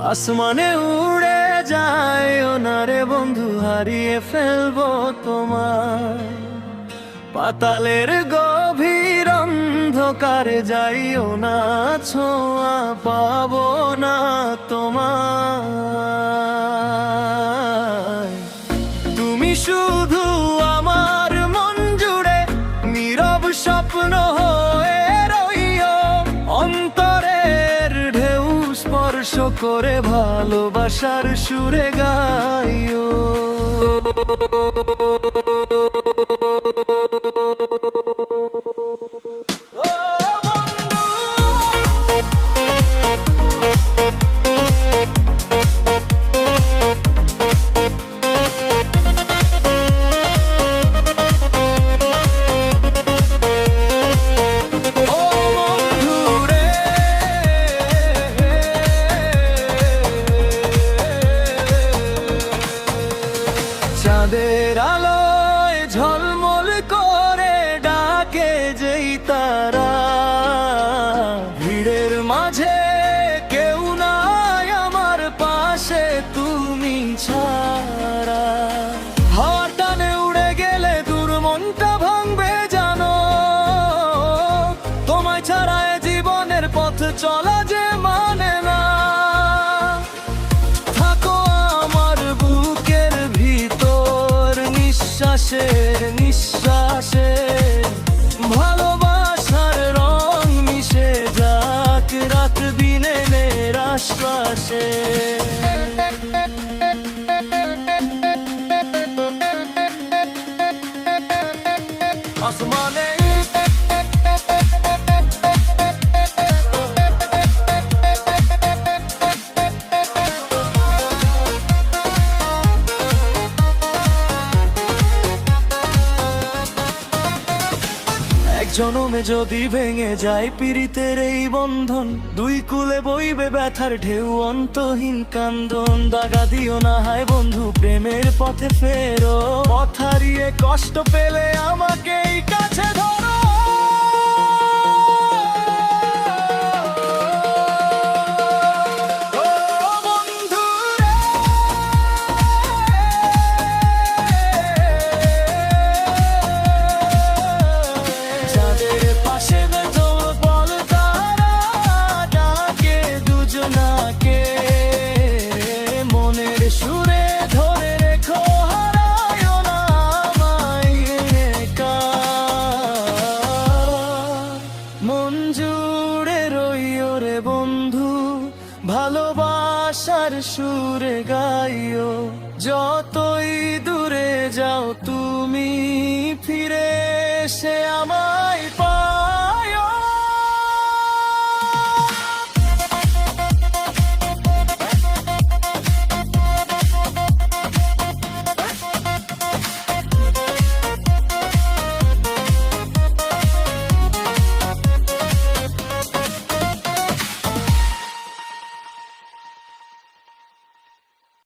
আসমানে উড়ে যায় না রে বন্ধু, হারিয়ে ফেলবো তোমায়। পাতালের গভীর অন্ধকারে যাইও না, ছোঁয়া পাবো না তোমায়। তুমি শুধু আমার মন জুড়ে নীরব স্বপ্ন হয়ে রইও, অন্তরের ঢেউ স্পর্শ করে ভালোবাসার সুরে গাইও। চাঁদের আলোয় ঝলমল করে ডাকে যেই তারা, ভিড়ের মাঝে কেউ নাই আমার পাশে তুমি ছাড়া। হাওয়ার টানে উড়ে গেলে দূর মনটা ভাঙবে জানো, তোমায় ছাড়া এ জীবনের পথ চলা যে মানে না। নিঃশ্বাসে নিঃশ্বাসে ভালোবাসার রং মিশে যাক, রাত দিনের আশ্বাসে। আসমানে জনমে যদি ভেঙে যায় পীড়িতের এই বন্ধন, দুই কুলে বইবে ব্যথার ঢেউ অন্তহীন কান্দন। দাগা দিও না হায় বন্ধু, প্রেমের পথে ফেরো, পথ হারিয়ে কষ্ট পেলে আমাকেই কাছে ধরো। সুরে ধরে রেখো, হারায়ও না আমায় একা। মন জুড়ে রইও রে বন্ধু, ভালোবাসার সুরে গাইও। যতই দূরে যাও তুমি, ফিরে এসে আমার